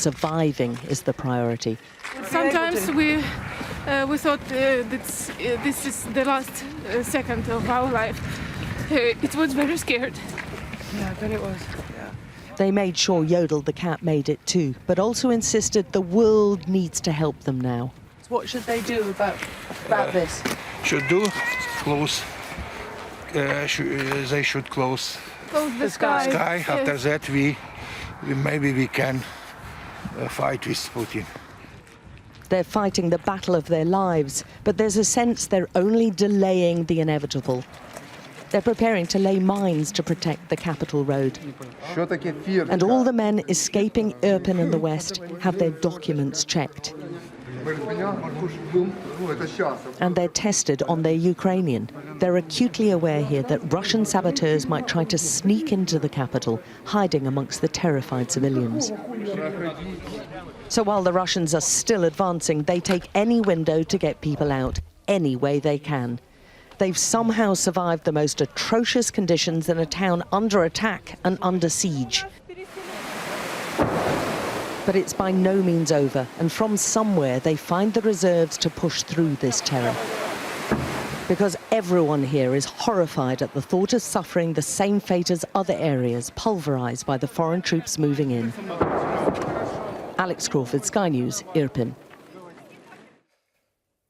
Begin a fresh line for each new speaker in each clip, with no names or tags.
surviving is the priority.
Sometimes we thought this is the last second of our life. It was very scared.
Yeah, I bet it was. Yeah.
They made sure Yodel the cat made it too, but also insisted the world needs to help them now.
What should they do about this?
Should do close. They should close
The sky.
After that, maybe we can fight with Putin.
They're fighting the battle of their lives, but there's a sense they're only delaying the inevitable. They're preparing to lay mines to protect the capital road. And all the men escaping Irpin in the west have their documents checked. And they're tested on their Ukrainian. They're acutely aware here that Russian saboteurs might try to sneak into the capital, hiding amongst the terrified civilians. So while the Russians are still advancing, they take any window to get people out, any way they can. They've somehow survived the most atrocious conditions in a town under attack and under siege. But it's by no means over, and from somewhere they find the reserves to push through this terror. Because everyone here is horrified at the thought of suffering the same fate as other areas pulverized by the foreign troops moving in. Alex Crawford, Sky News, Irpin.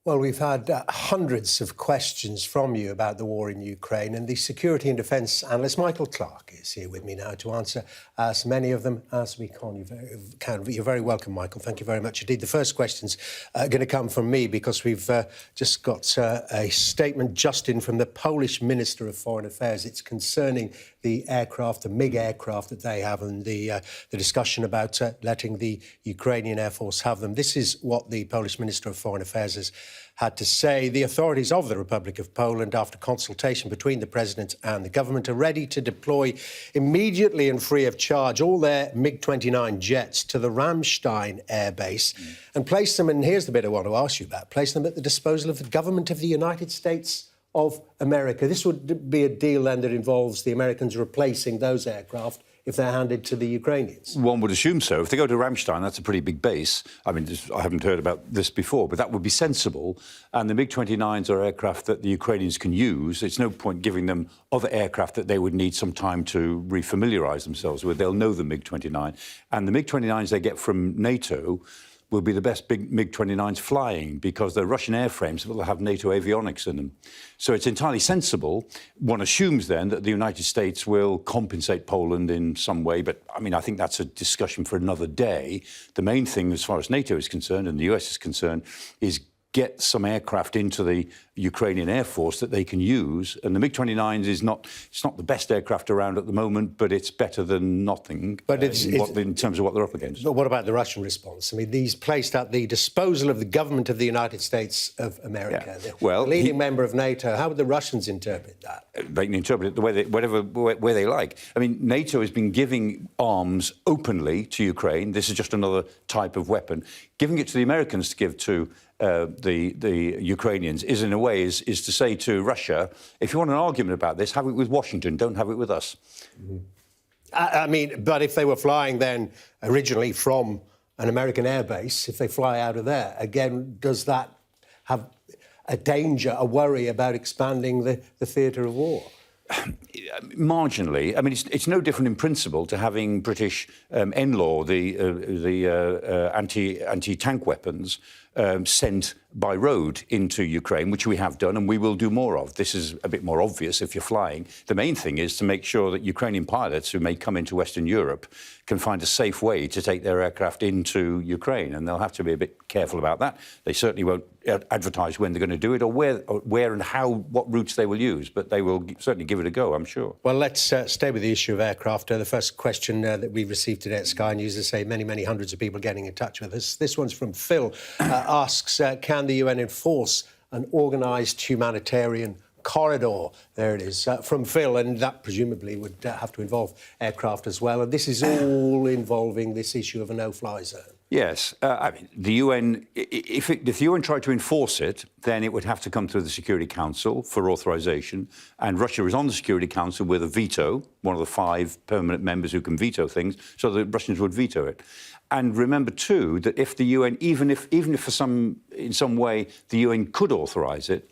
Well, we've had hundreds of questions from you about the war in Ukraine, and the security and defence analyst Michael Clark is here with me now to answer as many of them as we can. You're very welcome, Michael. Thank you very much indeed. The first question's going to come from me because we've just got a statement just in from the Polish Minister of Foreign Affairs. It's concerning the aircraft, the MiG aircraft that they have, and the discussion about letting the Ukrainian Air Force have them. This is what the Polish Minister of Foreign Affairs has had to say. The authorities of the Republic of Poland, after consultation between the President and the government, are ready to deploy immediately and free of charge all their MiG-29 jets to the Ramstein air base and place them, and here's the bit I want to ask you about, place them at the disposal of the government of the United States of America. This would be a deal then that involves the Americans replacing those aircraft if they're handed to the Ukrainians.
One would assume so. If they go to Ramstein, that's a pretty big base. I mean, I haven't heard about this before, but that would be sensible. And the MiG-29s are aircraft that the Ukrainians can use. It's no point giving them other aircraft that they would need some time to refamiliarise themselves with. They'll know the MiG-29. And the MiG-29s they get from NATO will be the best big MiG-29s flying because they're Russian airframes that will have NATO avionics in them. So it's entirely sensible. One assumes then that the United States will compensate Poland in some way, but I mean, I think that's a discussion for another day. The main thing as far as NATO is concerned and the US is concerned is get some aircraft into the Ukrainian Air Force that they can use. And the MiG-29s it's not the best aircraft around at the moment, but it's better than nothing but in terms of what they're up against.
But what about the Russian response? I mean, these placed at the disposal of the government of the United States of America, the leading member of NATO. How would the Russians interpret that?
They can interpret it the way where they like. I mean, NATO has been giving arms openly to Ukraine. This is just another type of weapon. Giving it to the Americans to give to the Ukrainians is, in a way, is to say to Russia, if you want an argument about this, have it with Washington, don't have it with us.
Mm-hmm. I mean, but if they were flying then originally from an American airbase, if they fly out of there, again, does that have a danger, a worry about expanding the theatre of war?
Marginally. I mean, it's no different in principle to having British NLAW, the anti-tank weapons, sent by road into Ukraine, which we have done and we will do more of. This is a bit more obvious if you're flying. The main thing is to make sure that Ukrainian pilots who may come into Western Europe can find a safe way to take their aircraft into Ukraine, and they'll have to be a bit careful about that. They certainly won't advertise when they're going to do it or where and how, what routes they will use, but they will certainly give it a go, I'm sure.
Well, let's stay with the issue of aircraft. The first question that we received today at Sky News, they say many hundreds of people getting in touch with us. This one's from Phil, asks, can the UN enforce an organised humanitarian corridor. There it is, from Phil, and that presumably would have to involve aircraft as well. And this is all involving this issue of a no-fly zone.
Yes. I mean, the UN, if the UN tried to enforce it, then it would have to come through the Security Council for authorization. And Russia is on the Security Council with a veto, one of the 5 permanent members who can veto things, so the Russians would veto it. And remember, too, that if the UN, even if in some way the UN could authorize it,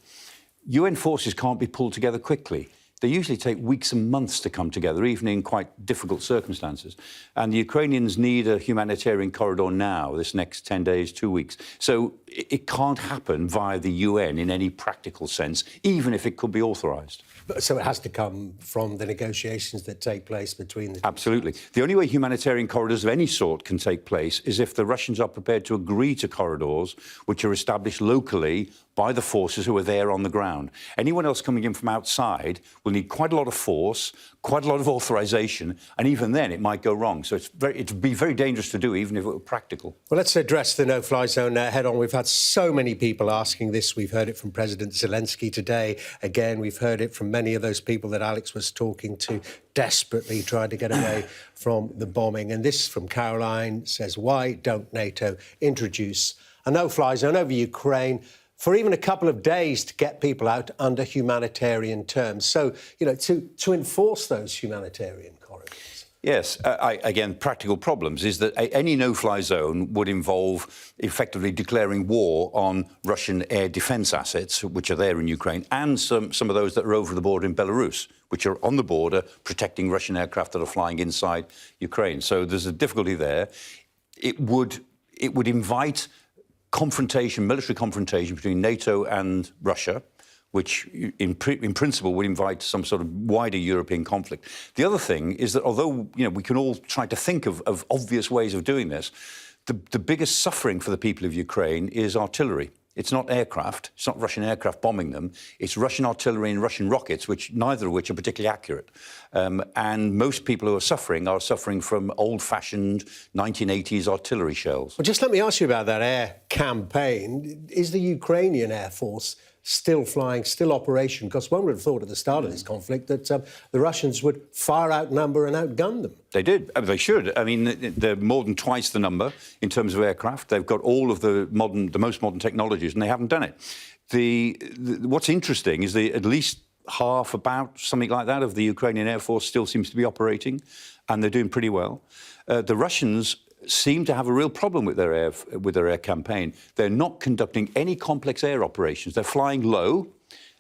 UN forces can't be pulled together quickly. They usually take weeks and months to come together, even in quite difficult circumstances. And the Ukrainians need a humanitarian corridor now, this next 10 days, 2 weeks. So it can't happen via the UN in any practical sense, even if it could be authorised.
So it has to come from the negotiations that take place between the...
Absolutely. The only way humanitarian corridors of any sort can take place is if the Russians are prepared to agree to corridors which are established locally by the forces who are there on the ground. Anyone else coming in from outside will need quite a lot of force, quite a lot of authorization, and even then it might go wrong. So it'd be very dangerous to do, even if it were practical.
Well, let's address the no-fly zone head on. We've had so many people asking this. We've heard it from President Zelenskyy today. Again, we've heard it from many of those people that Alex was talking to, desperately trying to get away from the bombing. And this from Caroline says, why don't NATO introduce a no-fly zone over Ukraine for even a couple of days to get people out under humanitarian terms? So, you know, to enforce those humanitarian corridors.
Yes. Again, practical problems is that any no-fly zone would involve effectively declaring war on Russian air defence assets, which are there in Ukraine, and some of those that are over the border in Belarus, which are on the border protecting Russian aircraft that are flying inside Ukraine. So there's a difficulty there. It would invite confrontation, military confrontation between NATO and Russia, which in principle would invite some sort of wider European conflict. The other thing is that although we can all try to think of obvious ways of doing this, the biggest suffering for the people of Ukraine is artillery. It's not aircraft. It's not Russian aircraft bombing them. It's Russian artillery and Russian rockets, neither of which are particularly accurate. And most people who are suffering from old-fashioned 1980s artillery shells.
Well, just let me ask you about that air campaign. Is the Ukrainian Air Force still flying, still operation? Because one would have thought at the start of this conflict that the Russians would far outnumber and outgun them. They
did. They should. I mean, they're more than twice the number in terms of aircraft. They've got all of the most modern technologies, and they haven't done it. What's interesting is at least half, about something like that, of the Ukrainian Air Force still seems to be operating, and they're doing pretty well. The Russians seem to have a real problem with their air campaign. They're not conducting any complex air operations. They're flying low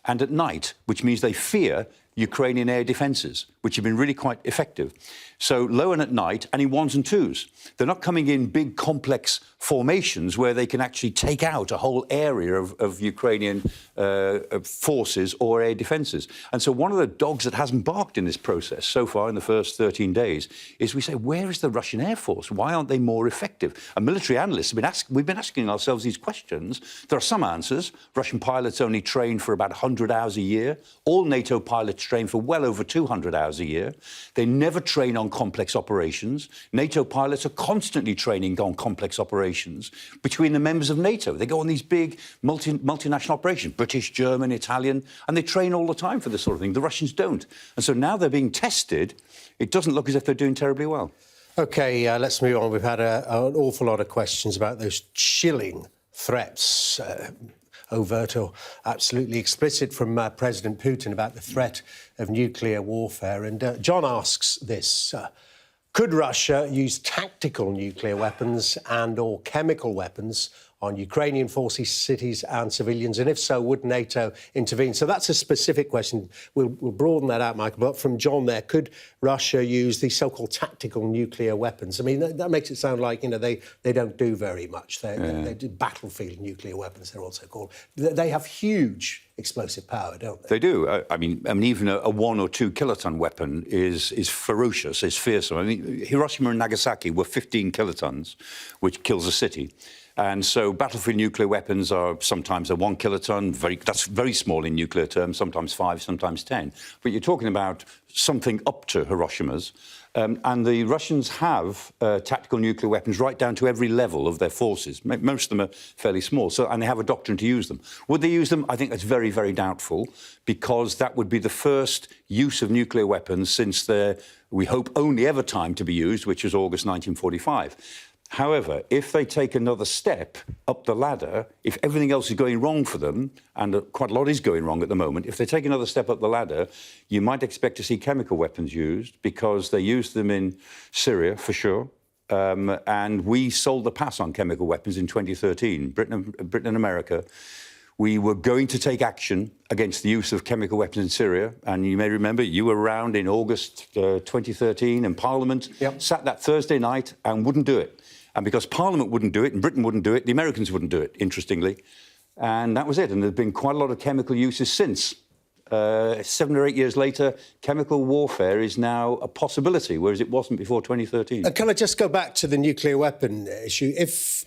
and at night, which means they fear Ukrainian air defences, which have been really quite effective. So low and at night, and in ones and twos. They're not coming in big, complex formations where they can actually take out a whole area of Ukrainian forces or air defences. And so one of the dogs that hasn't barked in this process so far in the first 13 days is we say, where is the Russian Air Force? Why aren't they more effective? And military analysts we've been asking ourselves these questions. There are some answers. Russian pilots only train for about 100 hours a year. All NATO pilots train for well over 200 hours a year. They never train on complex operations. NATO pilots are constantly training on complex operations between the members of NATO. They go on these big multinational operations, British, German, Italian, and they train all the time for this sort of thing. The Russians don't. And so now they're being tested. It doesn't look as if they're doing terribly well.
OK, let's move on. We've had an awful lot of questions about those chilling threats, overt or absolutely explicit, from President Putin about the threat of nuclear warfare. And John asks this. Could Russia use tactical nuclear weapons and or chemical weapons on Ukrainian forces, cities and civilians? And if so, would NATO intervene? So that's a specific question. We'll broaden that out, Michael. But from John there, could Russia use these so-called tactical nuclear weapons? I mean, that makes it sound like, they don't do very much. They do battlefield nuclear weapons, they're also called. They have huge explosive power, don't they?
They do. I mean, even a 1 or 2 kiloton weapon is ferocious, is fearsome. I mean, Hiroshima and Nagasaki were 15 kilotons, which kills a city. And so battlefield nuclear weapons are sometimes a 1 kiloton, that's very small in nuclear terms, sometimes 5, sometimes 10. But you're talking about something up to Hiroshima's. And the Russians have tactical nuclear weapons right down to every level of their forces. Most of them are fairly small, and they have a doctrine to use them. Would they use them? I think that's very, very doubtful, because that would be the first use of nuclear weapons since their, we hope, only ever time to be used, which was August 1945. However, if they take another step up the ladder, if everything else is going wrong for them, and quite a lot is going wrong at the moment, if they take another step up the ladder, you might expect to see chemical weapons used, because they used them in Syria, for sure. And we sold the pass on chemical weapons in 2013, Britain and America. We were going to take action against the use of chemical weapons in Syria. And you may remember, you were around in August 2013 in Parliament, sat that Thursday night and wouldn't do it. And because Parliament wouldn't do it and Britain wouldn't do it, the Americans wouldn't do it, interestingly. And that was it. And there's been quite a lot of chemical uses since. 7 or 8 years later, chemical warfare is now a possibility, whereas it wasn't before 2013.
Can I just go back to the nuclear weapon issue? If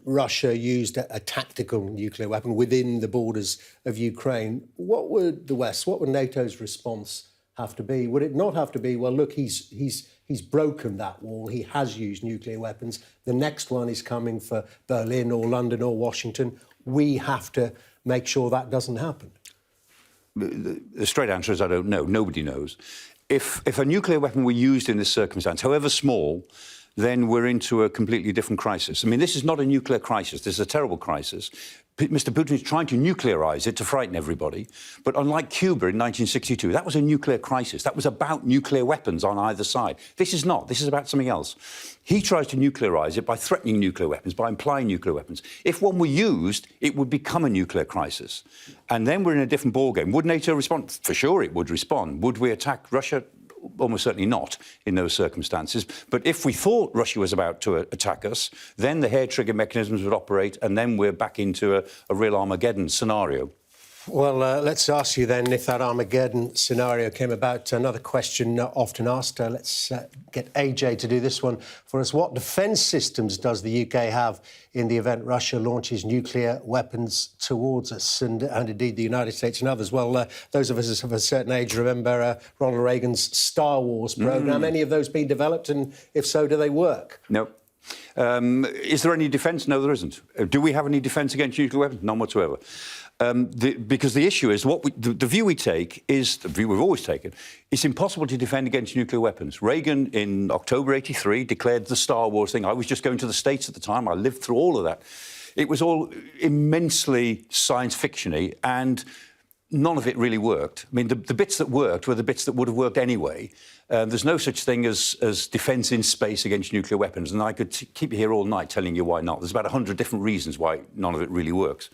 Russia used a tactical nuclear weapon within the borders of Ukraine, what would the West, what would NATO's response have to be? Would it not have to be, well, look, he's broken that wall, he has used nuclear weapons, the next one is coming for Berlin or London or Washington, we have to make sure that doesn't happen?
The straight answer is I don't know. Nobody knows. If a nuclear weapon were used in this circumstance, however small, then we're into a completely different crisis. I mean, this is not a nuclear crisis. This is a terrible crisis. Mr. Putin is trying to nuclearise it to frighten everybody. But unlike Cuba in 1962, that was a nuclear crisis. That was about nuclear weapons on either side. This is not. This is about something else. He tries to nuclearise it by threatening nuclear weapons, by implying nuclear weapons. If one were used, it would become a nuclear crisis. And then we're in a different ballgame. Would NATO respond? For sure it would respond. Would we attack Russia? Almost certainly not in those circumstances. But if we thought Russia was about to attack us, then the hair-trigger mechanisms would operate, and then we're back into a real Armageddon scenario.
Well, let's ask you then, if that Armageddon scenario came about, another question often asked. Let's get AJ to do this one for us. What defence systems does the UK have in the event Russia launches nuclear weapons towards us, and indeed the United States and others? Well, those of us of a certain age remember Ronald Reagan's Star Wars programme. Any of those been developed, and if so, do they work?
No. Is there any defence? No, there isn't. Do we have any defence against nuclear weapons? None whatsoever. Because the issue is, the view we take is, the view we've always taken, it's impossible to defend against nuclear weapons. Reagan, in October '83, declared the Star Wars thing. I was just going to the States at the time. I lived through all of that. It was all immensely science fiction-y, and none of it really worked. I mean, the bits that worked were the bits that would have worked anyway. There's no such thing as defence in space against nuclear weapons, and I could keep you here all night telling you why not. There's about 100 different reasons why none of it really works.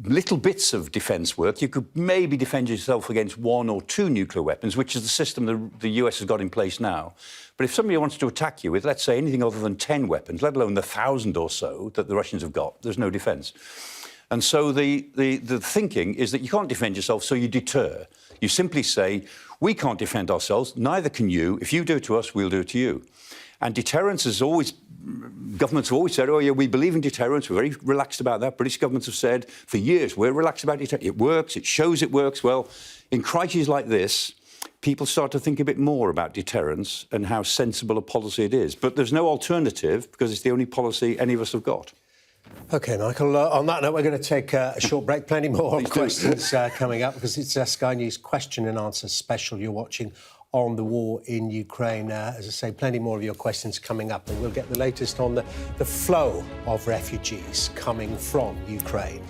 Little bits of defence work. You could maybe defend yourself against 1 or 2 nuclear weapons, which is the system the US has got in place now. But if somebody wants to attack you with, let's say, anything other than 10 weapons, let alone the 1,000 or so that the Russians have got, there's no defence. And so the thinking is that you can't defend yourself, so you deter. You simply say, we can't defend ourselves, neither can you. If you do it to us, we'll do it to you. And deterrence is always... Governments have always said, oh, yeah, we believe in deterrence. We're very relaxed about that. British governments have said for years, we're relaxed about deterrence. It works. It shows it works. Well, in crises like this, people start to think a bit more about deterrence and how sensible a policy it is. But there's no alternative, because it's the only policy any of us have got.
OK, Michael, on that note, we're going to take a short break. Plenty more questions coming up, because it's a Sky News question and answer special you're watching on the war in Ukraine. As I say, plenty more of your questions coming up, and we'll get the latest on the flow of refugees coming from Ukraine.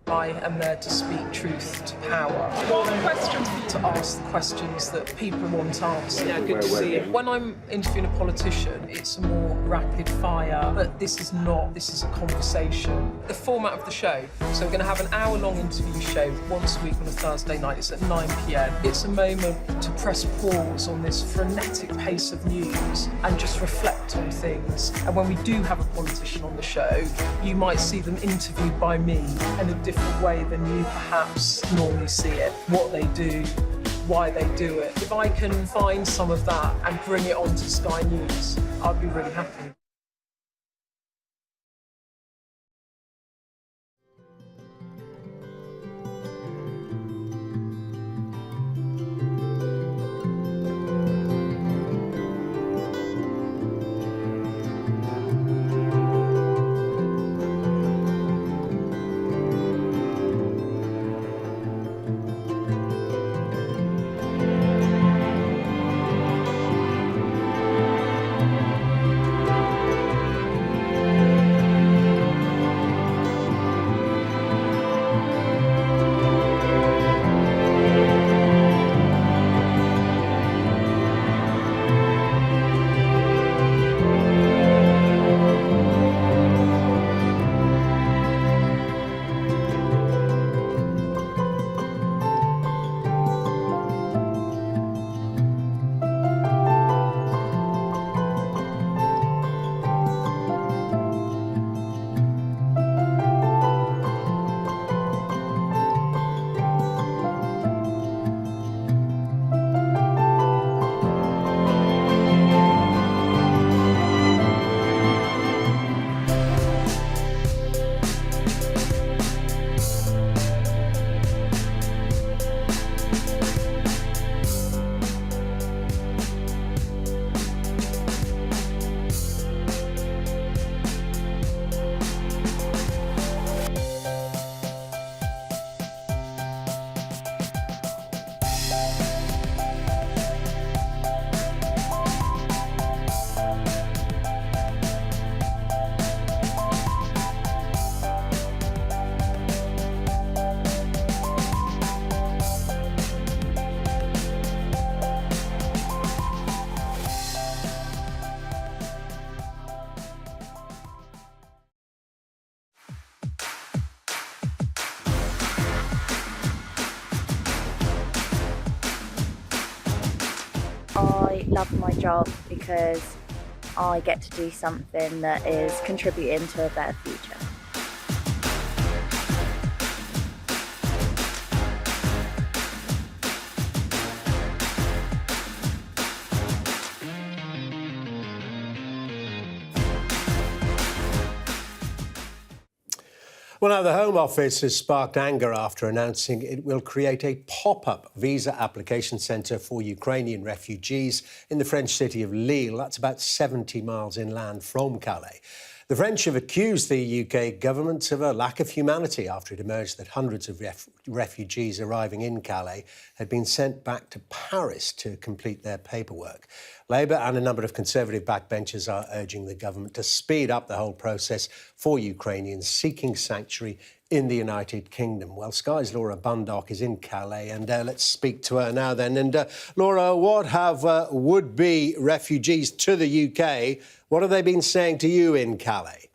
I am there to speak truth to power. To ask the questions that people want answered. Yeah, good to see you. When I'm interviewing a politician, it's a more rapid fire, but this is not. This is a conversation. The format of the show, so we're going to have an hour-long interview show once a week on a Thursday night. It's at 9 p.m. It's a moment to press pause on this frenetic pace of news and just reflect on things. And when we do have a politician on the show, you might see them interviewed by me in a different way than you perhaps normally see it. What they do, why they do it. If I can find some of that and bring it onto Sky News, I'd be really happy.
I love my job because I get to do something that is contributing to a better future.
Well, now the Home Office has sparked anger after announcing it will create a pop-up visa application centre for Ukrainian refugees in the French city of Lille. That's about 70 miles inland from Calais. The French have accused the UK government of a lack of humanity after it emerged that hundreds of refugees arriving in Calais had been sent back to Paris to complete their paperwork. Labour and a number of Conservative backbenchers are urging the government to speed up the whole process for Ukrainians seeking sanctuary in the United Kingdom. Well, Sky's Laura Bundock is in Calais, and let's speak to her now then. And Laura, what have would-be refugees to the UK, what have they been saying to you in Calais?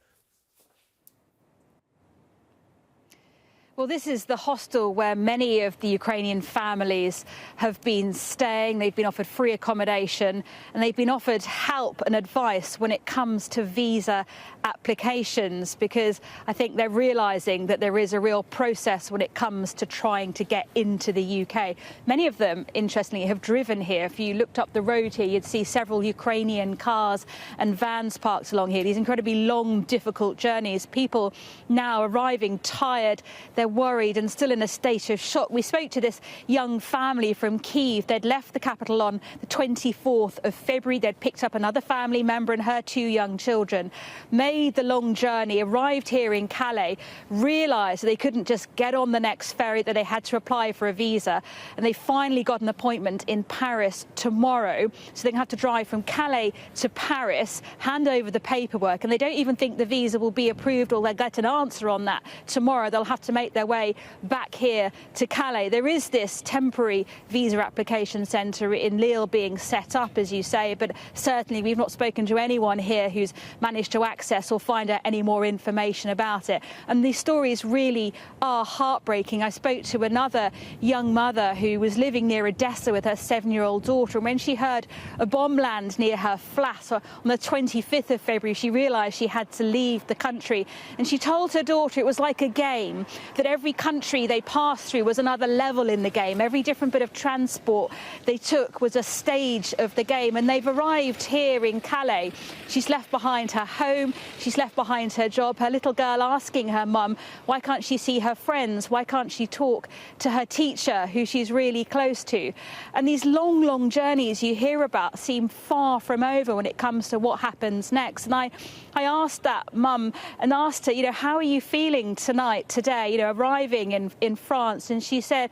Well, this is the hostel where many of the Ukrainian families have been staying. They've been offered free accommodation and they've been offered help and advice when it comes to visa applications, because I think they're realising that there is a real process when it comes to trying to get into the UK. Many of them, interestingly, have driven here. If you looked up the road here, you'd see several Ukrainian cars and vans parked along here. These incredibly long, difficult journeys. People now arriving tired. They're worried and still in a state of shock. We spoke to this young family from Kyiv. They'd left the capital on the 24th of February. They'd picked up another family member and her 2 young children, made the long journey, arrived here in Calais, realised they couldn't just get on the next ferry, that they had to apply for a visa. And they finally got an appointment in Paris tomorrow. So they're going to have to drive from Calais to Paris, hand over the paperwork, and they don't even think the visa will be approved or they'll get an answer on that tomorrow. They'll have to make their way back here to Calais. There is this temporary visa application centre in Lille being set up, as you say, but certainly we've not spoken to anyone here who's managed to access or find out any more information about it. And these stories really are heartbreaking. I spoke to another young mother who was living near Odessa with her 7-year-old daughter, and when she heard a bomb land near her flat on the 25th of February, she realised she had to leave the country. And she told her daughter it was like a game, that every country they passed through was another level in the game. Every different bit of transport they took was a stage of the game. And they've arrived here in Calais. She's left behind her home. She's left behind her job. Her little girl asking her mum, why can't she see her friends? Why can't she talk to her teacher, who she's really close to? And these long, long journeys you hear about seem far from over when it comes to what happens next. And I asked that mum and asked her, how are you feeling tonight, today, arriving in France? And she said,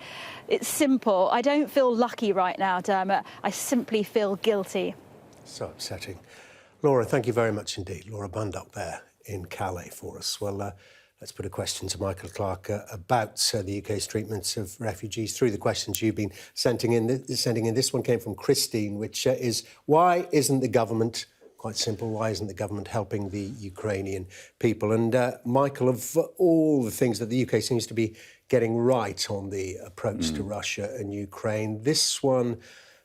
it's simple. I don't feel lucky right now, Dermot. I simply feel guilty. So
upsetting. Laura, thank you very much indeed. Laura Bundock there in Calais for us. Well, let's put a question to Michael Clark about the UK's treatment of refugees through the questions you've been sending in. This one came from Christine, which is, why isn't the government, quite simple, why isn't the government helping the Ukrainian people? And Michael, of all the things that the UK seems to be getting right on the approach to Russia and Ukraine, this one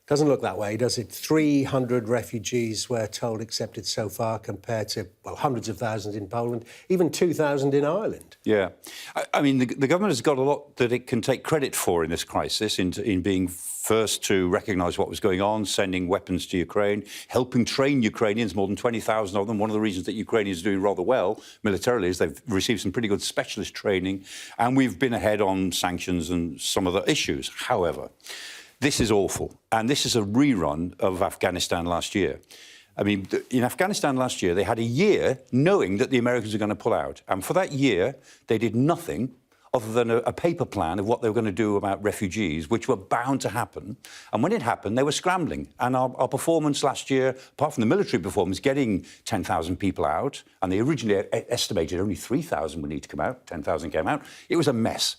doesn't look that way, does it? 300 refugees, we're told, accepted so far, compared to, well, hundreds of thousands in Poland, even 2,000 in Ireland.
Yeah. I mean, the government has got a lot that it can take credit for in this crisis, in being first to recognise what was going on, sending weapons to Ukraine, helping train Ukrainians, more than 20,000 of them. One of the reasons that Ukrainians are doing rather well militarily is they've received some pretty good specialist training, and we've been ahead on sanctions and some other issues. However, this is awful, and this is a rerun of Afghanistan last year. I mean, in Afghanistan last year, they had a year knowing that the Americans were going to pull out. And for that year, they did nothing other than a paper plan of what they were going to do about refugees, which were bound to happen. And when it happened, they were scrambling. And our performance last year, apart from the military performance, getting 10,000 people out, and they originally estimated only 3,000 would need to come out, 10,000 came out, it was a mess.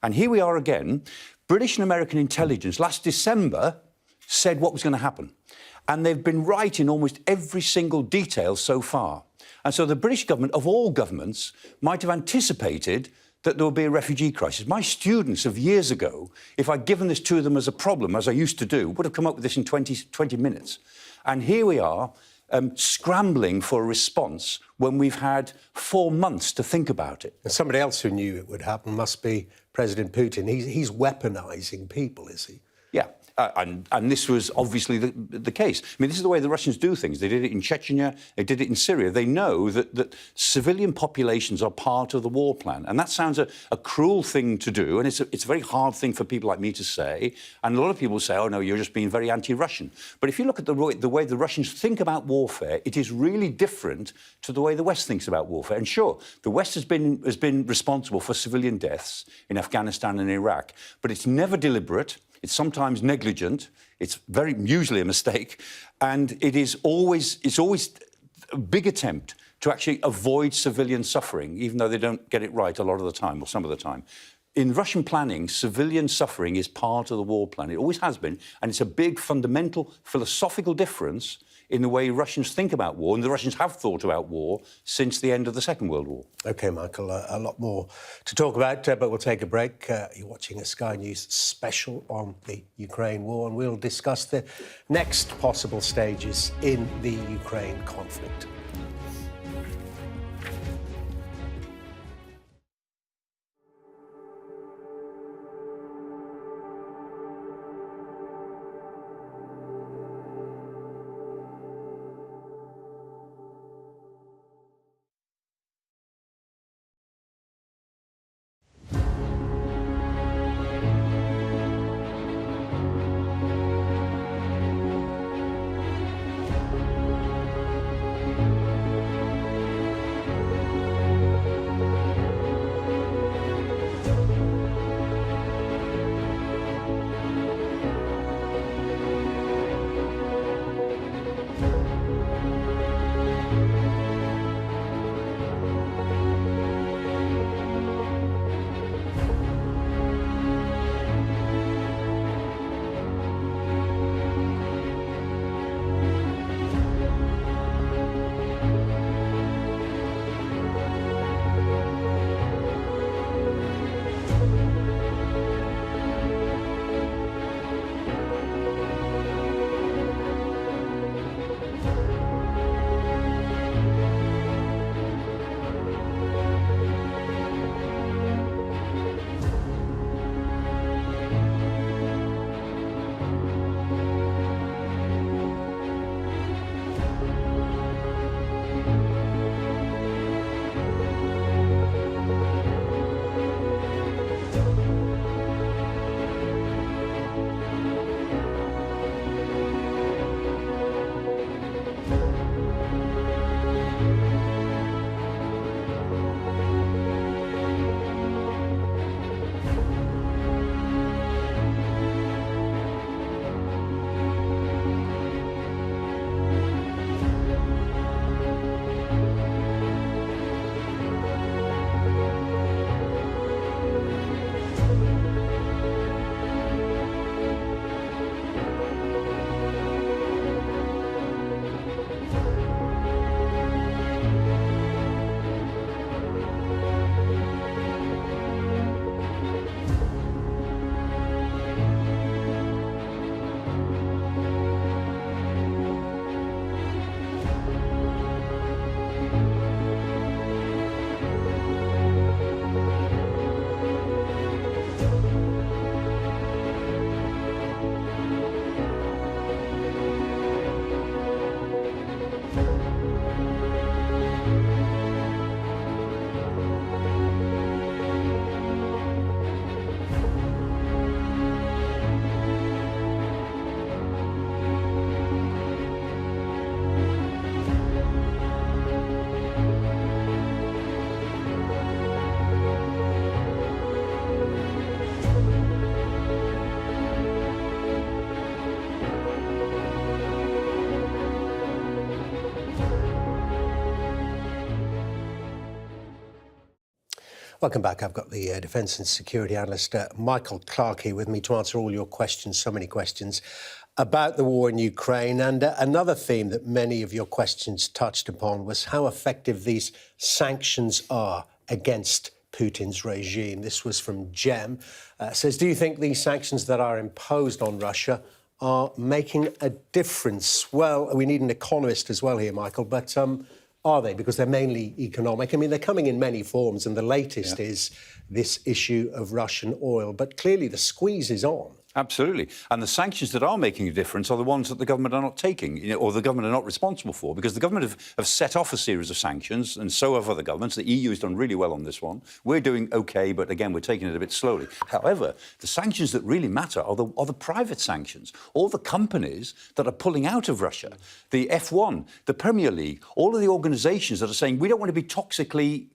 And here we are again. British and American intelligence last December said what was going to happen. And they've been right in almost every single detail so far. And so the British government, of all governments, might have anticipated that there would be a refugee crisis. My students of years ago, if I'd given this to them as a problem, as I used to do, would have come up with this in 20 minutes. And here we are, scrambling for a response when we've had 4 months to think about it.
And somebody else who knew it would happen must be President Putin. He's weaponising people, is he?
Yeah. And this was obviously the case. I mean, this is the way the Russians do things. They did it in Chechnya, they did it in Syria. They know that civilian populations are part of the war plan. And that sounds a cruel thing to do, and it's a very hard thing for people like me to say. And a lot of people say, oh, no, you're just being very anti-Russian. But if you look at the way the Russians think about warfare, it is really different to the way the West thinks about warfare. And sure, the West has been responsible for civilian deaths in Afghanistan and Iraq, but it's never deliberate. It's sometimes negligent. It's usually a mistake, and it's always a big attempt to actually avoid civilian suffering, even though they don't get it right a lot of the time, or some of the time. In Russian planning, civilian suffering is part of the war plan. It always has been, and it's a big fundamental philosophical difference in the way Russians think about war, and the Russians have thought about war since the end of the Second World War.
OK, Michael, a lot more to talk about, but we'll take a break. You're watching a Sky News special on the Ukraine war, and we'll discuss the next possible stages in the Ukraine conflict. Welcome back. I've got the Defence and Security Analyst Michael Clarke here with me to answer all your questions, so many questions, about the war in Ukraine. And another theme that many of your questions touched upon was how effective these sanctions are against Putin's regime. This was from Jem. Says, do you think these sanctions that are imposed on Russia are making a difference? Well, we need an economist as well here, Michael, but are they? Because they're mainly economic. I mean, they're coming in many forms, and the latest is this issue of Russian oil. But clearly the squeeze is on.
Absolutely. And the sanctions that are making a difference are the ones that the government are not taking, or the government are not responsible for, because the government have set off a series of sanctions, and so have other governments. The EU has done really well on this one. We're doing OK, but again, we're taking it a bit slowly. However, the sanctions that really matter are the private sanctions. All the companies that are pulling out of Russia, the F1, the Premier League, all of the organisations that are saying we don't want to be toxically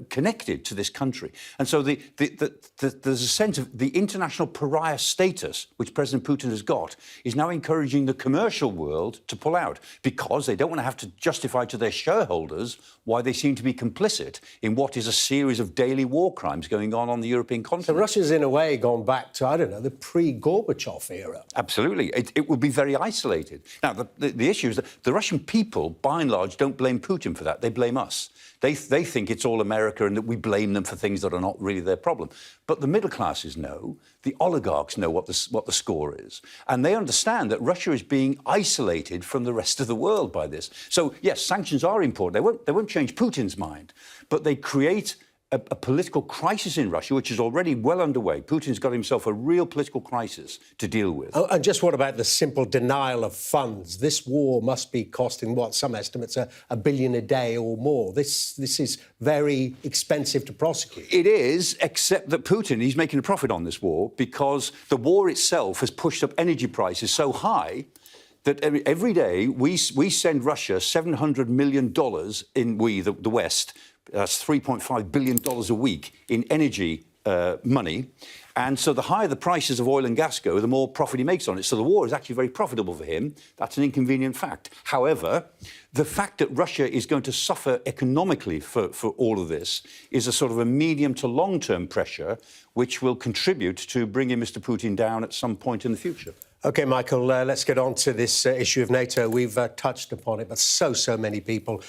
connected to this country. And so there's a sense of the international pariah status, which President Putin has got, is now encouraging the commercial world to pull out because they don't want to have to justify to their shareholders why they seem to be complicit in what is a series of daily war crimes going on the European continent.
So Russia's, in a way, gone back to, I don't know, the pre-Gorbachev era.
Absolutely. It would be very isolated. Now, the issue is that the Russian people, by and large, don't blame Putin for that. They blame us. They think it's all America and that we blame them for things that are not really their problem. But the middle classes know, the oligarchs know what the score is. And they understand that Russia is being isolated from the rest of the world by this. So, yes, sanctions are important. They won't change Putin's mind, but they create a political crisis in Russia, which is already well underway. Putin's got himself a real political crisis to deal with.
Oh, and just what about the simple denial of funds? This war must be costing, what, some estimates, $1 billion a day or more. This is very expensive to prosecute.
It is, except that Putin, he's making a profit on this war because the war itself has pushed up energy prices so high that every day we send Russia $700 million the West. That's $3.5 billion a week in energy money. And so the higher the prices of oil and gas go, the more profit he makes on it. So the war is actually very profitable for him. That's an inconvenient fact. However, the fact that Russia is going to suffer economically for all of this is a sort of a medium to long-term pressure which will contribute to bringing Mr. Putin down at some point in the future.
OK, Michael, let's get on to this issue of NATO. We've touched upon it, but so many people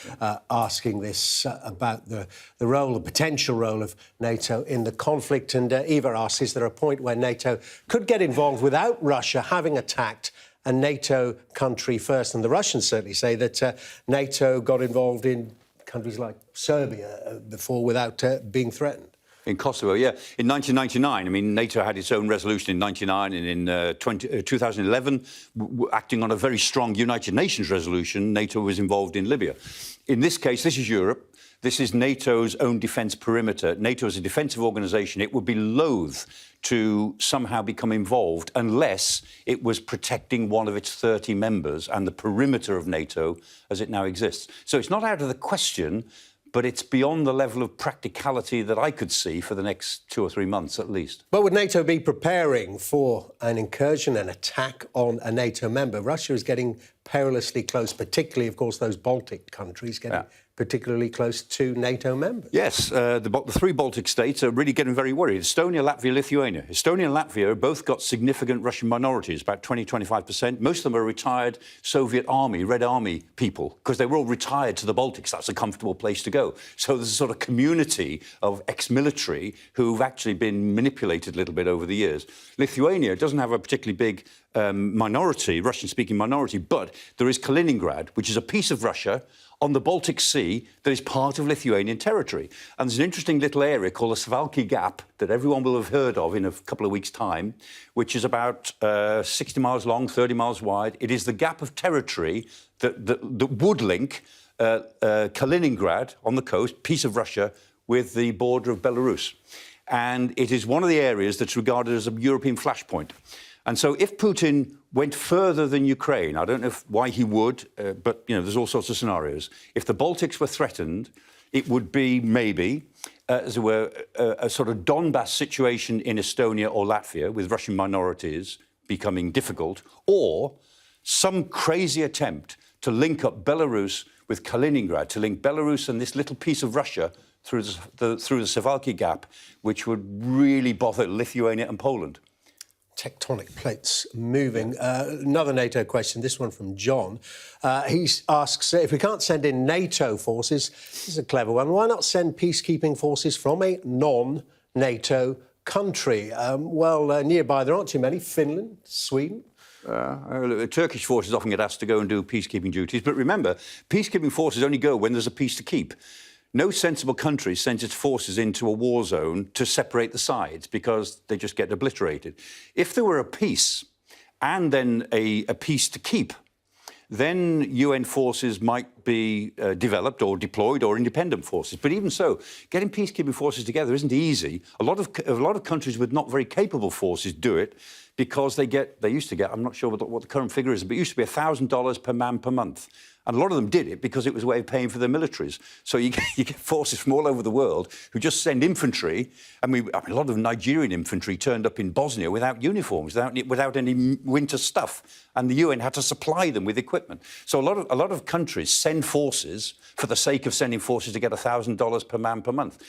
asking this about the role, the potential role of NATO in the conflict. And Eva asks, is there a point where NATO could get involved without Russia having attacked a NATO country first? And the Russians certainly say that NATO got involved in countries like Serbia before without being threatened.
In Kosovo, yeah. In 1999, I mean, NATO had its own resolution in 99 and in 2011, acting on a very strong United Nations resolution, NATO was involved in Libya. In this case, this is Europe. This is NATO's own defence perimeter. NATO is a defensive organisation. It would be loath to somehow become involved unless it was protecting one of its 30 members and the perimeter of NATO as it now exists. So it's not out of the question, but it's beyond the level of practicality that I could see for the next 2 or 3 months at least.
But would NATO be preparing for an incursion, an attack on a NATO member? Russia is getting perilously close, particularly, of course, those Baltic countries getting particularly close to NATO members.
Yes, the 3 Baltic states are really getting very worried. Estonia, Latvia, Lithuania. Estonia and Latvia have both got significant Russian minorities, about 20-25%. Most of them are retired Soviet Army, Red Army people, because they were all retired to the Baltics. That's a comfortable place to go. So there's a sort of community of ex-military who've actually been manipulated a little bit over the years. Lithuania doesn't have a particularly big minority, Russian-speaking minority, but there is Kaliningrad, which is a piece of Russia on the Baltic Sea that is part of Lithuanian territory. And there's an interesting little area called the Suwalki Gap that everyone will have heard of in a couple of weeks' time, which is about 60 miles long, 30 miles wide. It is the gap of territory that would link Kaliningrad on the coast, piece of Russia, with the border of Belarus. And it is one of the areas that's regarded as a European flashpoint. And so if Putin went further than Ukraine, I don't know why he would, but, you know, there's all sorts of scenarios. If the Baltics were threatened, it would be maybe, as it were, a sort of Donbass situation in Estonia or Latvia with Russian minorities becoming difficult, or some crazy attempt to link up Belarus with Kaliningrad, to link Belarus and this little piece of Russia through the Suwałki Gap, which would really bother Lithuania and Poland.
Tectonic plates moving. Another NATO question, this one from John. He asks, if we can't send in NATO forces, this is a clever one, why not send peacekeeping forces from a non-NATO country? Nearby there aren't too many. Finland, Sweden.
Turkish forces often get asked to go and do peacekeeping duties, but remember, peacekeeping forces only go when there's a peace to keep. No sensible country sends its forces into a war zone to separate the sides because they just get obliterated. If there were a peace and then a peace to keep, then UN forces might be developed or deployed, or independent forces. But even so, getting peacekeeping forces together isn't easy. A lot of countries with not very capable forces do it because they used to get, I'm not sure what the current figure is, but it used to be $1,000 per man per month. And a lot of them did it because it was a way of paying for their militaries. So you get forces from all over the world who just send infantry. I mean, a lot of Nigerian infantry turned up in Bosnia without uniforms, without any winter stuff. And the UN had to supply them with equipment. So a lot of countries send forces for the sake of sending forces to get $1,000 per man per month.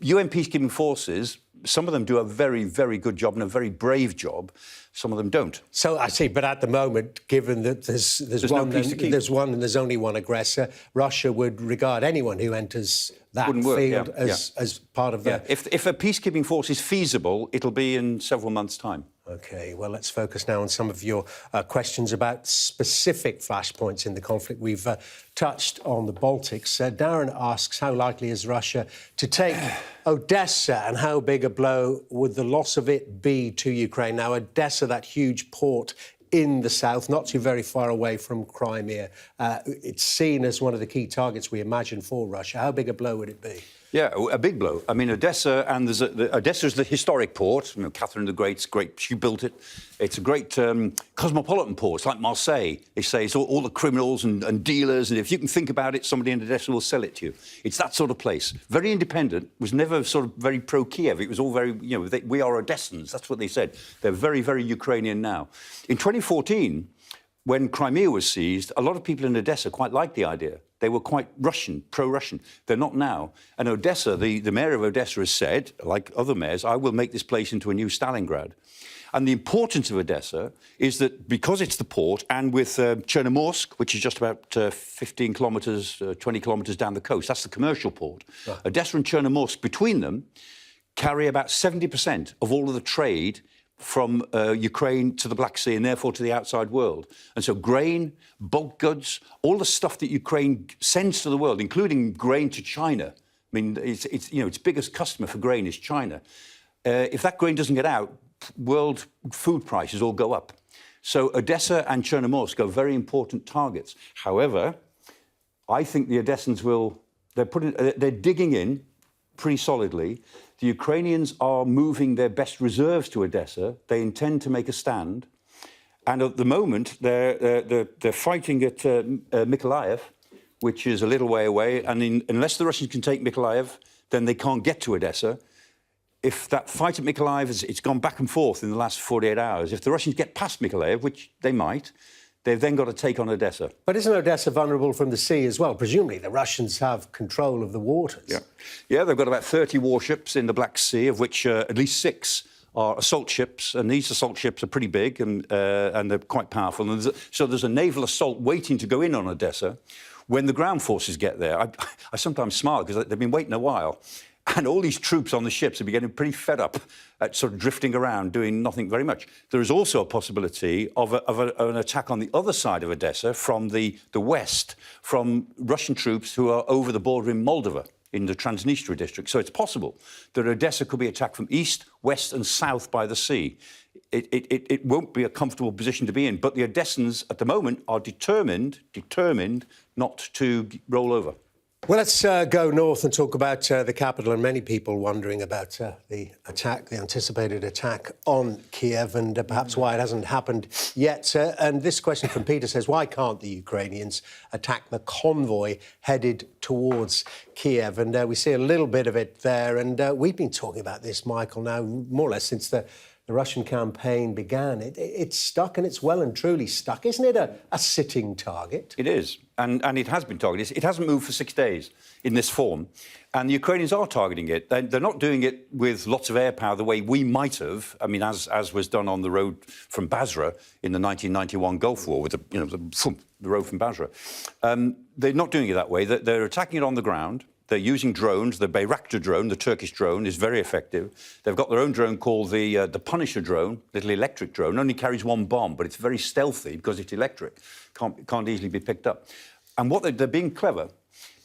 UN peacekeeping forces, some of them do a very, very good job and a very brave job. Some of them don't.
So I see, but at the moment, given that there's one,
no peace to keep.
There's one and there's only one aggressor, Russia would regard anyone who enters that field as part of the...
If a peacekeeping force is feasible, it'll be in several months' time.
OK, well, let's focus now on some of your questions about specific flashpoints in the conflict. We've touched on the Baltics. Darren asks, how likely is Russia to take Odessa, and how big a blow would the loss of it be to Ukraine? Now, Odessa, that huge port in the south, not too very far away from Crimea, it's seen as one of the key targets, we imagine, for Russia. How big a blow would it be?
Yeah, a big blow. I mean, Odessa, and Odessa is the historic port. You know, Catherine the Great's great. She built it. It's a great cosmopolitan port. It's like Marseille. They say it's all the criminals and dealers, and if you can think about it, somebody in Odessa will sell it to you. It's that sort of place. Very independent. Was never sort of very pro-Kiev. It was all very, you know, we are Odessans. That's what they said. They're very, very Ukrainian now. In 2014, when Crimea was seized, a lot of people in Odessa quite liked the idea. They were quite Russian, pro-Russian. They're not now. And Odessa, the mayor of Odessa has said, like other mayors, I will make this place into a new Stalingrad. And the importance of Odessa is that because it's the port, and with Chernomorsk, which is just about 15 kilometres, 20 kilometres down the coast, that's the commercial port. Right. Odessa and Chernomorsk, between them, carry about 70% of all of the trade from Ukraine to the Black Sea and therefore to the outside world. And so grain, bulk goods, all the stuff that Ukraine sends to the world, including grain to China. I mean, its biggest customer for grain is China. If that grain doesn't get out, world food prices all go up. So Odessa and Chernomorsk are very important targets. However, I think the Odessans they're digging in pretty solidly. The Ukrainians are moving their best reserves to Odessa. They intend to make a stand. And at the moment, they're fighting at Mykolaiv, which is a little way away. And unless the Russians can take Mykolaiv, then they can't get to Odessa. If that fight at Mykolaiv, it's gone back and forth in the last 48 hours. If the Russians get past Mykolaiv, which they might, they've then got to take on Odessa. But
isn't Odessa vulnerable from the sea as well? Presumably the Russians have control of the waters.
Yeah, they've got about 30 warships in the Black Sea, of which at least 6 are assault ships. And these assault ships are pretty big and they're quite powerful. And so there's a naval assault waiting to go in on Odessa. When the ground forces get there, I sometimes smile because they've been waiting a while. And all these troops on the ships are getting pretty fed up at sort of drifting around, doing nothing very much. There is also a possibility of an attack on the other side of Odessa from the west, from Russian troops who are over the border in Moldova, in the Transnistria district. So it's possible that Odessa could be attacked from east, west and south by the sea. It won't be a comfortable position to be in, but the Odessans at the moment are determined not to roll over.
Well, let's go north and talk about the capital, and many people wondering about the anticipated attack on Kiev, and perhaps why it hasn't happened yet. And this question from Peter says, why can't the Ukrainians attack the convoy headed towards Kiev? And we see a little bit of it there, and we've been talking about this, Michael, now more or less since the the Russian campaign began, it's stuck, and it's well and truly stuck. Isn't it a sitting target?
It is, and it has been targeted. It hasn't moved for 6 days in this form, and the Ukrainians are targeting it. They're not doing it with lots of air power the way we might have. I mean, as was done on the road from Basra in the 1991 Gulf War with the road from Basra. They're not doing it that way. They're attacking it on the ground. They're using drones. The Bayraktar drone, the Turkish drone, is very effective. They've got their own drone called the Punisher drone, little electric drone. Only carries one bomb, but it's very stealthy because it's electric. Can't easily be picked up. And they're being clever,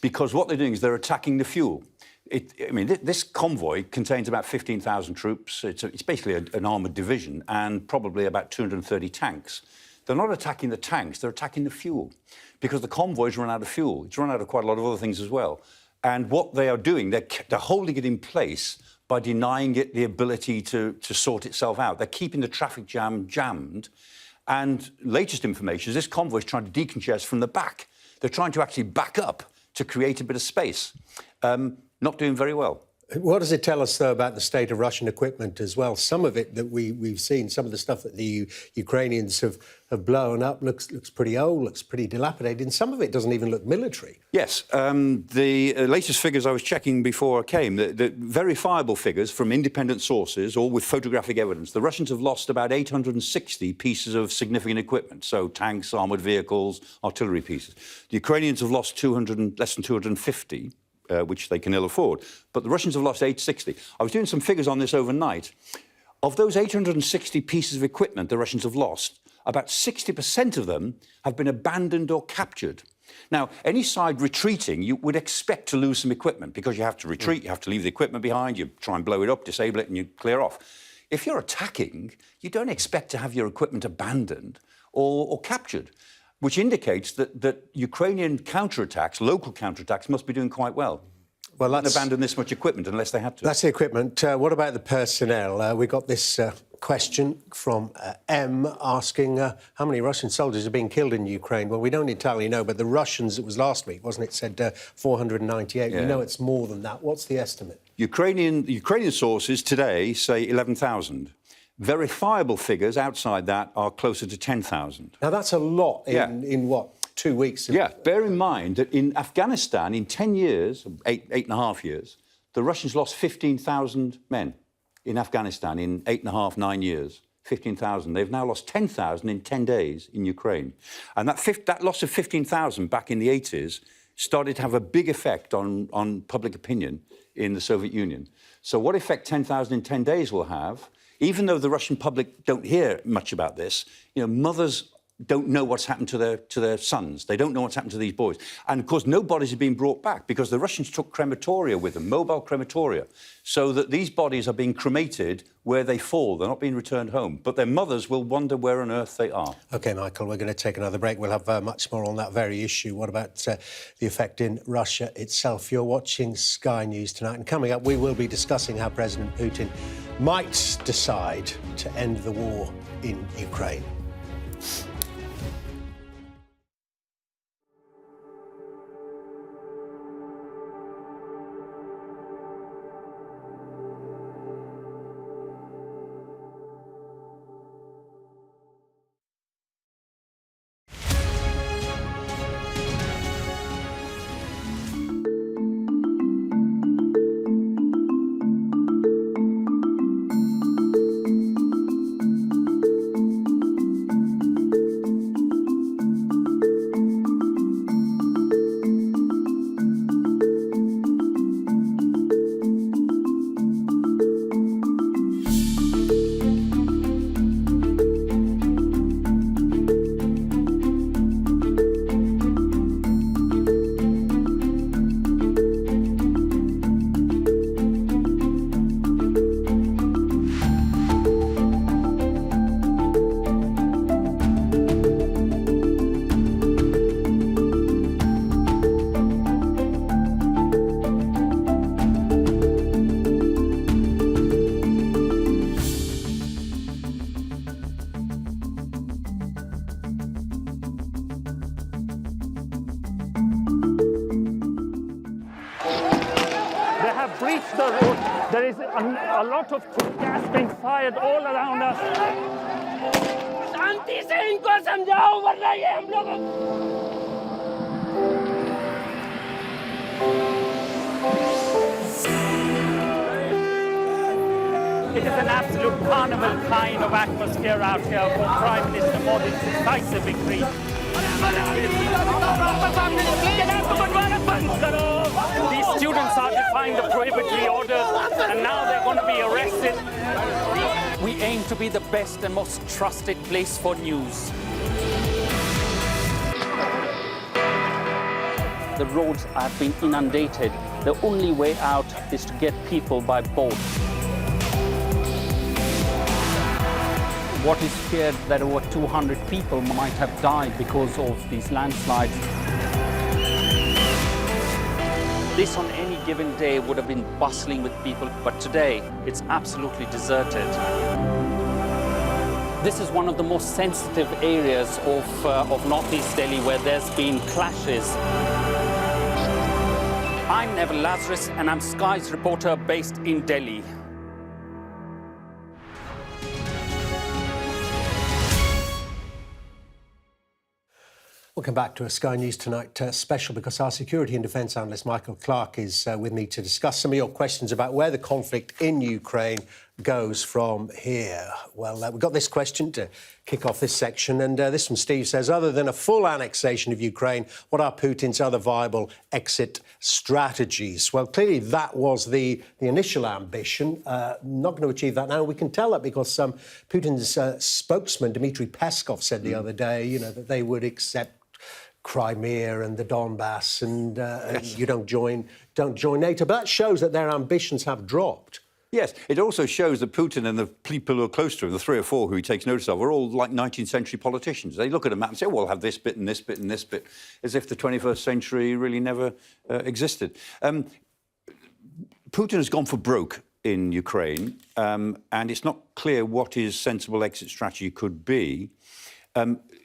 because what they're doing is they're attacking the fuel. This convoy contains about 15,000 troops. It's basically an armoured division and probably about 230 tanks. They're not attacking the tanks, they're attacking the fuel, because the convoy's run out of fuel. It's run out of quite a lot of other things as well. And what they are doing, they're holding it in place by denying it the ability to sort itself out. They're keeping the traffic jam jammed. And latest information is this convoy is trying to decongest from the back. They're trying to actually back up to create a bit of space. Not doing very well.
What does it tell us, though, about the state of Russian equipment as well? Some of it that we've seen, some of the stuff that the Ukrainians have blown up looks pretty old, looks pretty dilapidated, and some of it doesn't even look military.
Yes. The latest figures I was checking before I came, the verifiable figures from independent sources, all with photographic evidence, the Russians have lost about 860 pieces of significant equipment, so tanks, armoured vehicles, artillery pieces. The Ukrainians have lost less than 250. Which they can ill afford. But the Russians have lost 860. I was doing some figures on this overnight. Of those 860 pieces of equipment the Russians have lost, about 60% of them have been abandoned or captured. Now, any side retreating, you would expect to lose some equipment, because you have to retreat, you have to leave the equipment behind, you try and blow it up, disable it, and you clear off. If you're attacking, you don't expect to have your equipment abandoned or captured, which indicates that Ukrainian counterattacks, local counterattacks, must be doing quite well. Well, that's abandon this much equipment unless they had to.
That's the equipment. What about the personnel? We got this question from M asking how many Russian soldiers are being killed in Ukraine. Well, we don't entirely know, but the Russians, it was last week, wasn't it, said 498. Yeah. We know it's more than that. What's the estimate?
Ukrainian sources today say 11,000. Verifiable figures outside that are closer to 10,000.
Now, that's a lot in what, 2 weeks?
Yeah, bear in mind that in Afghanistan, in 10 years, eight and a half years, the Russians lost 15,000 men in Afghanistan in 8.5, 9 years. 15,000. They've now lost 10,000 in 10 days in Ukraine. And that loss of 15,000 back in the 80s started to have a big effect on public opinion in the Soviet Union. So what effect 10,000 in 10 days will have, even though the Russian public don't hear much about this, mothers don't know what's happened to their sons. They don't know what's happened to these boys. And, of course, no bodies are being brought back because the Russians took crematoria with them, mobile crematoria, so that these bodies are being cremated where they fall. They're not being returned home. But their mothers will wonder where on earth they are. OK, Michael, we're going to take another break. We'll have much more on that very issue. What about the effect in Russia itself? You're watching Sky News tonight. And coming up, we will be discussing how President Putin might decide to end the war in Ukraine.
Breached the road. There is a lot of gas being fired all around us. It is an absolute carnival kind of atmosphere out here for Prime Minister Modi's decisive victory. These students are defying the prohibitory orders, and now they're going to be arrested. We aim to be the best and most trusted place for news. The roads have been inundated. The only way out is to get people by boat. What is feared that over 200 people might have died because of these landslides. This on any given day would have been bustling with people, but today it's absolutely deserted. This is one of the most sensitive areas of northeast Delhi where there's been clashes. I'm Neville Lazarus and I'm Sky's reporter based in Delhi.
Welcome back to a Sky News Tonight special, because our security and defence analyst Michael Clark is with me to discuss some of your questions about where the conflict in Ukraine goes from here. Well, we've got this question to kick off this section, and this from Steve says, other than a full annexation of Ukraine, what are Putin's other viable exit strategies? Well, clearly that was the initial ambition. Not going to achieve that now. We can tell that because Putin's spokesman, Dmitry Peskov, said the other day, that they would accept Crimea and the Donbass, and yes, you don't join NATO. But that shows that their ambitions have dropped.
Yes, it also shows that Putin and the people who are close to him, the 3 or 4 who he takes notice of, are all like 19th century politicians. They look at a map and say, well, we'll have this bit and this bit and this bit, as if the 21st century really never existed. Putin has gone for broke in Ukraine, and it's not clear what his sensible exit strategy could be.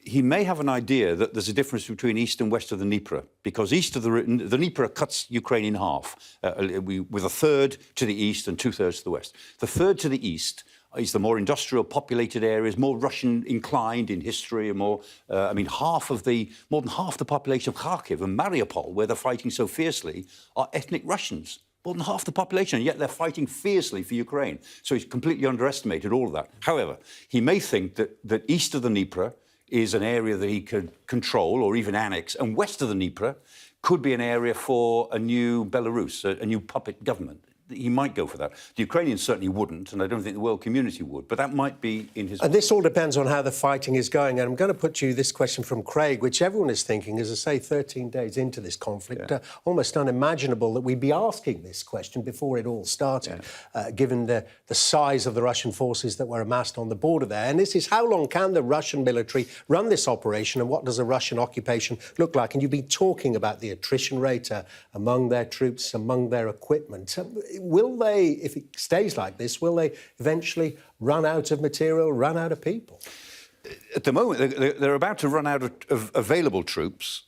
He may have an idea that there's a difference between east and west of the Dnieper, because east of the Dnieper cuts Ukraine in half, with a third to the east and 2/3 to the west. The third to the east is the more industrial populated areas, more Russian inclined in history, and more, more than half the population of Kharkiv and Mariupol, where they're fighting so fiercely, are ethnic Russians. More than half the population, and yet they're fighting fiercely for Ukraine. So he's completely underestimated all of that. However, he may think that east of the Dnieper is an area that he could control or even annex, and west of the Dnieper could be an area for a new Belarus, a new puppet government. He might go for that. The Ukrainians certainly wouldn't, and I don't think the world community would, but that might be in his...
And this all depends on how the fighting is going. And I'm going to put you this question from Craig, which everyone is thinking, as I say, 13 days into this conflict, almost unimaginable that we'd be asking this question before it all started, given the size of the Russian forces that were amassed on the border there. And this is, how long can the Russian military run this operation, and what does a Russian occupation look like? And you've been talking about the attrition rate among their troops, among their equipment. Will they, if it stays like this, will they eventually run out of material, run out of people?
At the moment, they're about to run out of available troops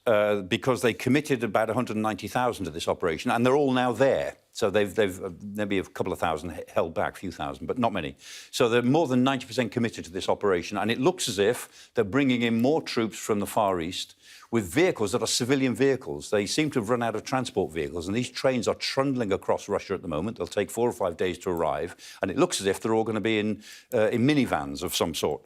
because they committed about 190,000 to this operation, and they're all now there. So they've maybe a couple of thousand held back, a few thousand, but not many. So they're more than 90% committed to this operation, and it looks as if they're bringing in more troops from the Far East with vehicles that are civilian vehicles. They seem to have run out of transport vehicles, and these trains are trundling across Russia at the moment. They'll take 4 or 5 days to arrive, and it looks as if they're all going to be in minivans of some sort.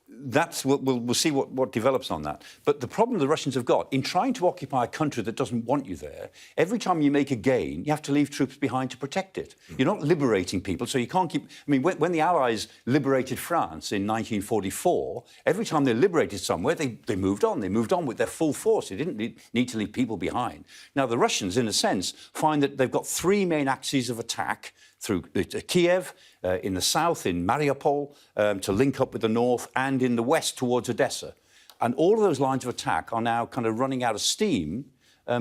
We'll see what develops on that. But the problem the Russians have got, in trying to occupy a country that doesn't want you there, every time you make a gain, you have to leave troops behind to protect it. You're not liberating people, so you can't keep... I mean, when the Allies liberated France in 1944, every time they liberated somewhere, they moved on. They moved on with their full force. They didn't need to leave people behind. Now, the Russians, in a sense, find that they've got 3 main axes of attack through Kiev, in the south, in Mariupol, to link up with the north, and in the west towards Odessa. And all of those lines of attack are now kind of running out of steam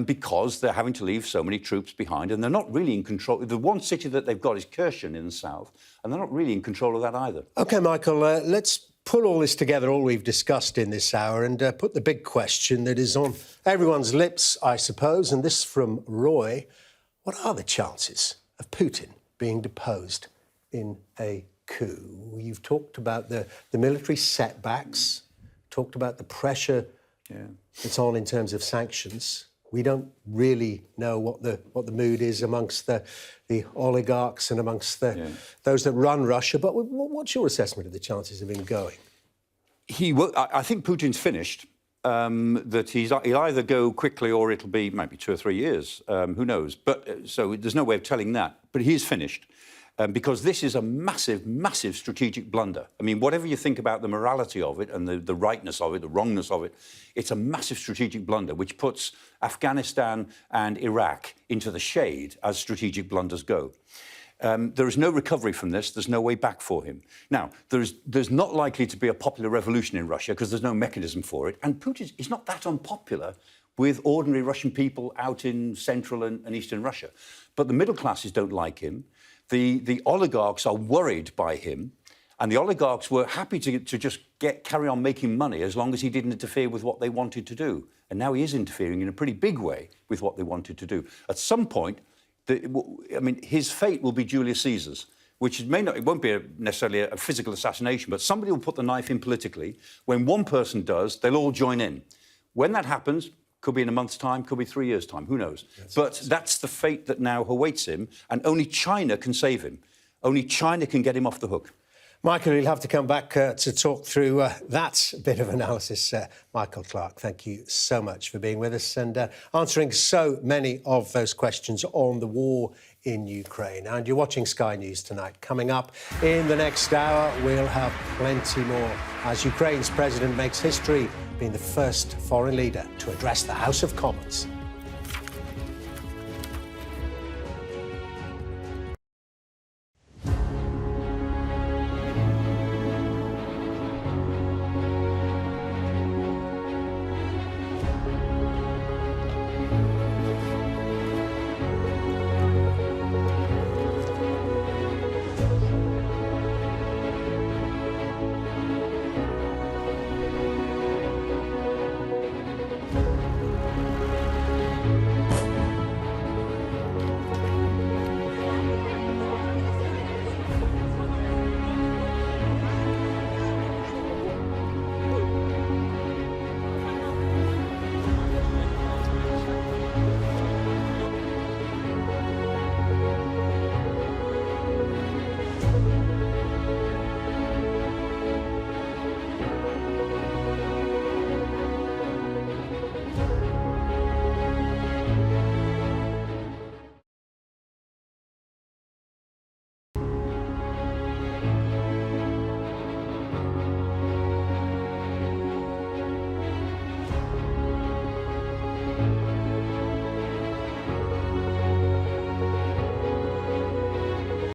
because they're having to leave so many troops behind, and they're not really in control. The one city that they've got is Kherson in the south, and they're not really in control of that either. OK, Michael, let's pull all this together, all we've discussed in this hour, and put the big question that is on everyone's lips, I suppose, and this from Roy. What are the chances of Putin being deposed
in a coup. You've talked about the military setbacks, talked about the pressure that's on in terms of sanctions. We don't really know what the mood is amongst the oligarchs and amongst those that run Russia. But what's your assessment of the chances of him going?
I think Putin's finished. That he'll either go quickly or it'll be maybe 2 or 3 years. Who knows? But so there's no way of telling that. But he is finished. Because this is a massive, massive strategic blunder. I mean, whatever you think about the morality of it and the rightness of it, the wrongness of it, it's a massive strategic blunder which puts Afghanistan and Iraq into the shade as strategic blunders go. There is no recovery from this. There's no way back for him. Now, there's not likely to be a popular revolution in Russia because there's no mechanism for it. And Putin is not that unpopular with ordinary Russian people out in central and eastern Russia. But the middle classes don't like him. The oligarchs are worried by him, and the oligarchs were happy to just carry on making money as long as he didn't interfere with what they wanted to do. And now he is interfering in a pretty big way with what they wanted to do. At some point, his fate will be Julius Caesar's, which it won't be necessarily a physical assassination, but somebody will put the knife in politically. When one person does, they'll all join in. When that happens, could be in a month's time, could be 3 years' time, who knows? But that's the fate that now awaits him, and only China can save him. Only China can get him off the hook.
Michael, you'll have to come back to talk through that bit of analysis. Michael Clarke, thank you so much for being with us and answering so many of those questions on the war in Ukraine. And you're watching Sky News tonight. Coming up in the next hour, we'll have plenty more as Ukraine's president makes history, being the first foreign leader to address the House of Commons.